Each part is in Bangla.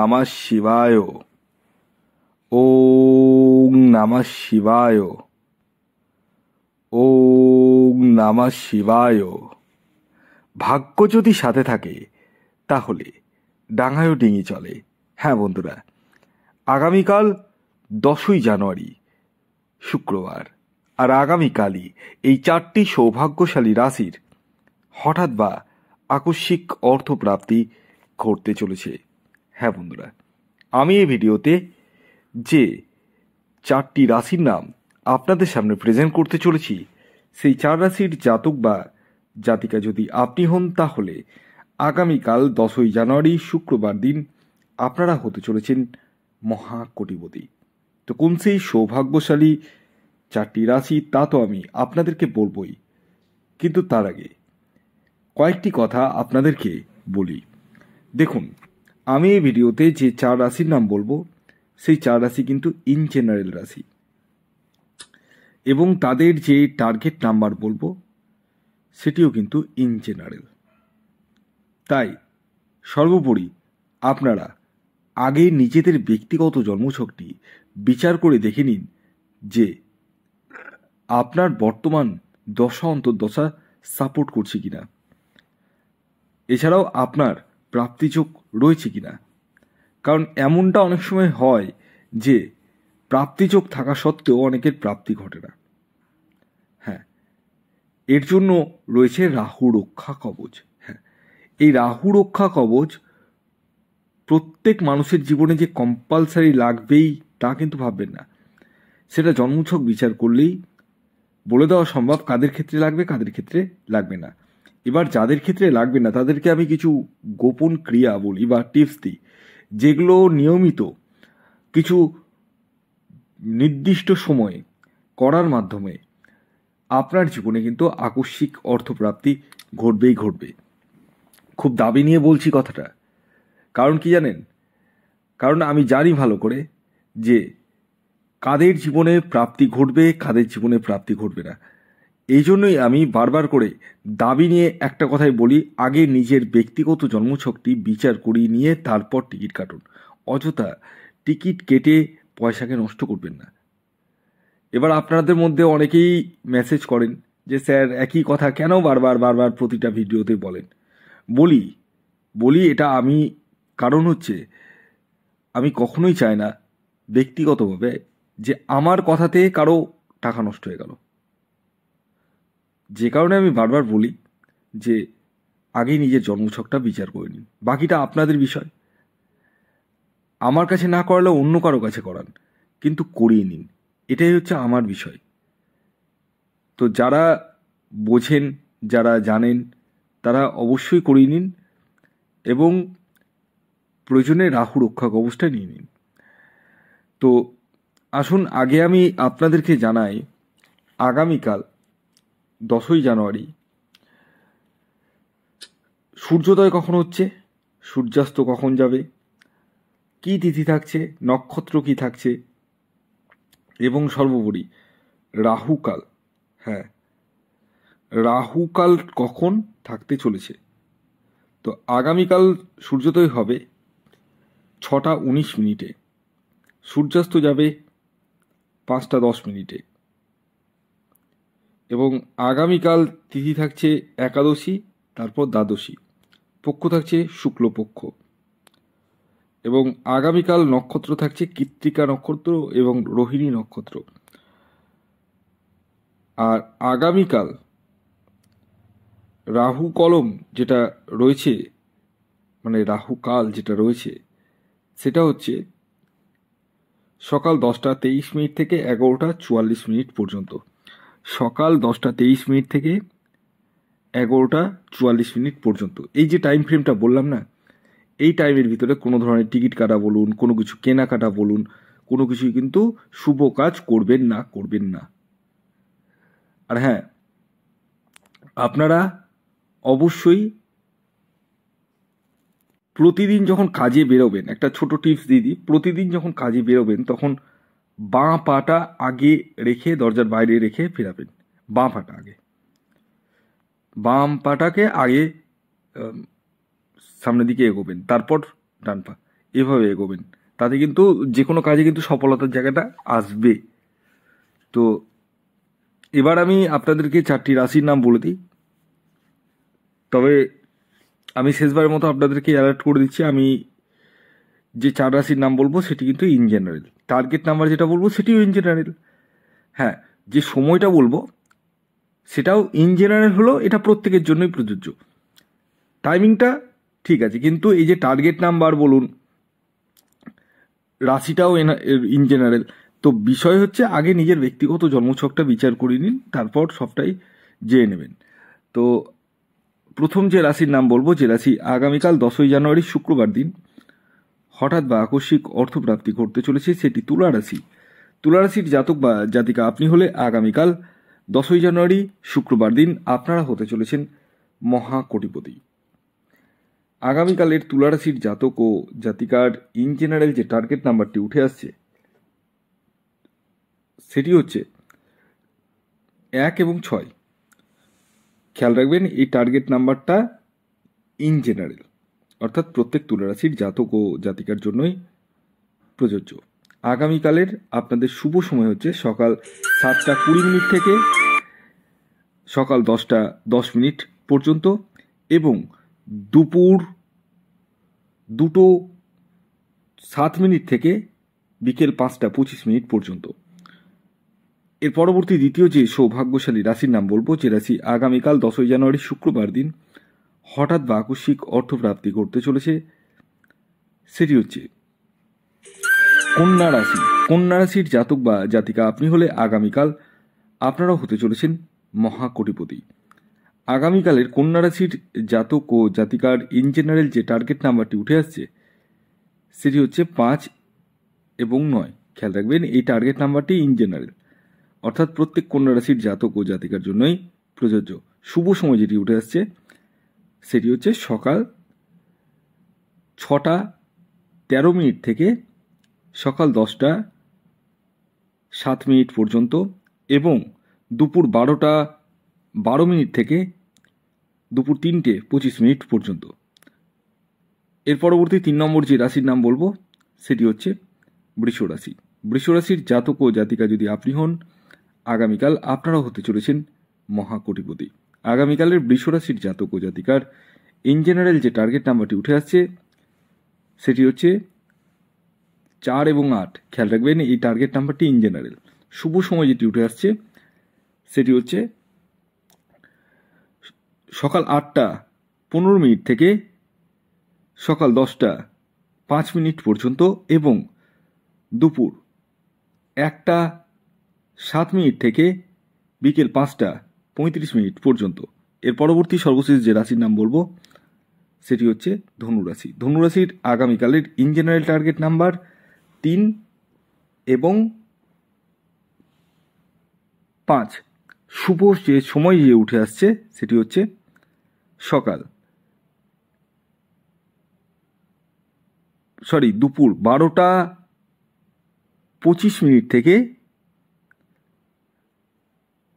নমঃ শিবায়। ওং নমঃ শিবায়। ওং নমঃ শিবায়। ভাগ্য যদি সাথে থাকে তাহলে ডাঙায়ও ডিঙি চলে। হ্যাঁ বন্ধুরা, আগামীকাল 10ই জানুয়ারি শুক্রবার, আর আগামীকালই এই 4টি সৌভাগ্যশালী রাশির হঠাৎ বা আকস্মিক অর্থপ্রাপ্তি ঘটতে চলেছে। হ্যাঁ বন্ধুরা, আমি এই ভিডিওতে যে 4টি রাশির নাম আপনাদের সামনে প্রেজেন্ট করতে চলেছি, সেই 4 রাশির জাতক বা জাতিকা যদি আপনি হন, তাহলে আগামীকাল 10ই জানুয়ারি শুক্রবার দিন আপনারা হতে চলেছেন মহাকোটিপতি। তো কোন সেই সৌভাগ্যশালী 4টি রাশি তা তো আমি আপনাদেরকে বলবই, কিন্তু তার আগে কয়েকটি কথা আপনাদেরকে বলি। দেখুন, আমি এই ভিডিওতে যে 4 রাশির নাম বলবো, সেই 4 রাশি কিন্তু ইন জেনারেল রাশি, এবং তাদের যে টার্গেট নাম্বার বলবো সেটিও কিন্তু ইন জেনারেল। তাই সর্বোপরি আপনারা আগে নিজেদের ব্যক্তিগত জন্মছকটি বিচার করে দেখে নিন যে আপনার বর্তমান দশা অন্তর্দশা সাপোর্ট করছে কিনা, এছাড়াও আপনার প্রাপ্তিযোগ রয়েছে কিনা। কারণ এমনটা অনেক সময় হয় যে প্রাপ্তিযোগ থাকা সত্ত্বেও অনেকের প্রাপ্তি ঘটে না। হ্যাঁ, এর জন্য রয়েছে রাহু রক্ষা কবচ। হ্যাঁ, এই রাহু রক্ষা কবচ প্রত্যেক মানুষের জীবনে যে কম্পালসারি লাগবেই তা কিন্তু ভাববেন না। সেটা জন্মছক বিচার করলেই বলে দেওয়া সম্ভব কাদের ক্ষেত্রে লাগবে, কাদের ক্ষেত্রে লাগবে না। এবার যাদের ক্ষেত্রে লাগবে না তাদেরকে আমি কিছু গোপন ক্রিয়া বলি বা টিপস দিই, যেগুলো নিয়মিত কিছু নির্দিষ্ট সময়ে করার মাধ্যমে আপনার জীবনে কিন্তু আকস্মিক অর্থপ্রাপ্তি ঘটবেই ঘটবে। খুব দাবি নিয়ে বলছি কথাটা, কারণ কি জানেন, কারণ আমি জানি ভালো করে যে কাদের জীবনে প্রাপ্তি ঘটবে, কাদের জীবনে প্রাপ্তি ঘটবে না। এই জন্যই আমি বারবার করে দাবি নিয়ে একটা কথাই বলি, আগে নিজের ব্যক্তিগত জন্মছকটি বিচার করিয়ে নিয়ে তারপর টিকিট কাটুন। অযথা টিকিট কেটে পয়সাকে নষ্ট করবেন না। এবার আপনাদের মধ্যে অনেকেই মেসেজ করেন যে স্যার একই কথা কেন বারবার বারবার প্রতিটা ভিডিওতে বলেন। বলি এটা আমি, কারণ হচ্ছে আমি কখনোই চাই না ব্যক্তিগতভাবে যে আমার কথাতে কারো টাকা নষ্ট হয়ে গেল। যে কারণে আমি বারবার বলি যে আগে নিজের জন্মছকটা বিচার করে নিন, বাকিটা আপনাদের বিষয়। আমার কাছে না করালে অন্য কারো কাছে করান, কিন্তু করিয়ে নিন, এটাই হচ্ছে আমার বিষয়। তো যারা বোঝেন, যারা জানেন, তারা অবশ্যই করিয়ে নিন এবং প্রয়োজনে রাহু রক্ষা কবচটা নিয়ে নিন। তো আসুন আগে আমি আপনাদেরকে জানাই আগামীকাল 10ই জানুয়ারি সূর্যোদয় কখন হচ্ছে, সূর্যাস্ত কখন যাবে, কি তিথি থাকছে, নক্ষত্র কি থাকছে, এবং সর্বোপরি রাহুকাল। হ্যাঁ, রাহুকাল কখন থাকতে চলেছে। তো আগামীকাল সূর্যোদয় হবে 6টা 19 মিনিটে, সূর্যাস্ত যাবে 5টা 10 মিনিটে, এবং আগামীকাল তিথি থাকছে একাদশী, তারপর দ্বাদশী, পক্ষ থাকছে শুক্লপক্ষ, এবং আগামীকাল নক্ষত্র থাকছে কৃত্তিকা নক্ষত্র এবং রোহিণী নক্ষত্র। আর আগামীকাল রাহু কলম যেটা রয়েছে, মানে রাহু কাল যেটা রয়েছে, সেটা হচ্ছে সকাল 10টা 23 মিনিট থেকে 11টা 44 মিনিট পর্যন্ত। সকাল 10টা 23 মিনিট থেকে 11টা 44 মিনিট পর্যন্ত এই যে টাইম ফ্রেমটা বললাম না, এই টাইমের ভিতরে কোনো ধরনের টিকিট কাটা বলুন, কোনো কিছু কেনাকাটা বলুন, কোনো কিছুই কিন্তু শুভ কাজ করবেন না। আর হ্যাঁ, আপনারা অবশ্যই প্রতিদিন যখন কাজে বেরোবেন, একটা ছোট টিপস দিয়ে দিই, প্রতিদিন যখন কাজে বেরোবেন তখন বাঁ পাটা আগে রেখে দরজার বাইরে রেখে ফেরাবেন। বাঁ পাটা আগে, বাম পাটাকে আগে সামনের দিকে এগোবেন, তারপর ডান পা। এভাবে এগোবেন, তাতে কিন্তু যে কোনো কাজে কিন্তু সফলতার জায়গাটা আসবে। তো এবার আমি আপনাদেরকে 4টি রাশির নাম বলে দিই। তবে আমি শেষবারের মতো আপনাদেরকে অ্যালার্ট করে দিচ্ছি, আমি যে 4 রাশির নাম বলবো সেটি কিন্তু ইন জেনারেল। টার্গেট নাম্বার যেটা বলবো সেটিও ইন জেনারেল। হ্যাঁ, যে সময়টা বলবো সেটাও ইন জেনারেল হলো, এটা প্রত্যেকের জন্যই প্রযোজ্য। টাইমিংটা ঠিক আছে, কিন্তু এই যে টার্গেট নাম্বার বলুন, রাশিটাও ইন জেনারেল। তো বিষয় হচ্ছে আগে নিজের ব্যক্তিগত জন্মছকটা বিচার করে নিন, তারপর সবটাই জেনে নেবেন। তো প্রথম যে রাশির নাম বলবো, যে রাশি আগামীকাল 10ই জানুয়ারি শুক্রবার দিন হঠাৎ বা আকস্মিক অর্থপ্রাপ্তি ঘটতে চলেছে, সেটি তুলা রাশি। তুলা রাশির জাতক বা জাতিকা আপনি হলে আগামীকাল 10ই জানুয়ারি শুক্রবার দিন আপনারা হতে চলেছেন মহাকোটিপতি। আগামীকালের তুলা রাশির জাতক ও জাতিকার ইন জেনারেল যে টার্গেট নাম্বারটি উঠে আসছে সেটি হচ্ছে 1 এবং 6। খেয়াল রাখবেন এই টার্গেট নাম্বারটা ইন জেনারেল, অর্থাৎ প্রত্যেক তুলা রাশির জাতক ও জাতিকার জন্যই প্রযোজ্য। আগামীকালের আপনাদের শুভ সময় হচ্ছে সকাল 7টা 20 মিনিট থেকে সকাল 10টা 10 মিনিট পর্যন্ত এবং দুপুর 2টো 7 মিনিট থেকে বিকেল 5টা 25 মিনিট পর্যন্ত। এর পরবর্তী দ্বিতীয় যে সৌভাগ্যশালী রাশির নাম বলবো, যে রাশি আগামীকাল 10ই জানুয়ারি শুক্রবার দিন হঠাৎ বা আকস্মিক অর্থপ্রাপ্তি ঘটতে চলেছে, সেটি হচ্ছে কন্যা রাশি। কন্যা রাশির জাতক বা জাতিকা আপনি হলে আগামীকাল আপনারাও হতে চলেছেন মহাকোটিপতি। আগামীকালের কন্যা রাশির জাতক ও জাতিকার ইন জেনারেল যে টার্গেট নাম্বারটি উঠে আসছে সেটি হচ্ছে 5 এবং 9। খেয়াল রাখবেন এই টার্গেট নাম্বারটি ইন জেনারেল, অর্থাৎ প্রত্যেক কন্যা রাশির জাতক ও জাতিকার জন্যই প্রযোজ্য। শুভ সময় যেটি উঠে আসছে সেটি হচ্ছে সকাল 6টা 13 মিনিট থেকে সকাল 10টা 7 মিনিট পর্যন্ত এবং দুপুর 12টা 12 মিনিট থেকে দুপুর 3টে 25 মিনিট পর্যন্ত। এর পরবর্তী 3 নম্বর যে রাশির নাম বলবো সেটি হচ্ছে বৃষ রাশি। বৃষ রাশির জাতক ও জাতিকা যদি আপনি হন, আগামীকাল আপনারাও হতে চলেছেন মহাকোটিপতি। আগামীকালের বৃষ রাশির জাতক ও জাতিকার ইন জেনারেল যে টার্গেট নাম্বারটি উঠে আসছে সেটি হচ্ছে 4 এবং 8। খেয়াল রাখবেন এই টার্গেট নাম্বারটি ইন জেনারেল। শুভ সময় যেটি উঠে আসছে সেটি হচ্ছে সকাল 8টা 15 মিনিট থেকে সকাল 10টা 5 মিনিট পর্যন্ত এবং দুপুর 1টা 7 মিনিট থেকে বিকেল 5টা 35 মিনিট পর্যন্ত। এর পরবর্তী সর্বশেষ যে রাশির নাম বলবো সেটি হচ্ছে ধনুরাশি। ধনুরাশির আগামীকালের ইন জেনারেল টার্গেট নাম্বার 3 এবং 5। শুভ যে সময় যে উঠে আসছে সেটি হচ্ছে দুপুর 12টা 25 মিনিট থেকে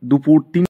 দুপুর 3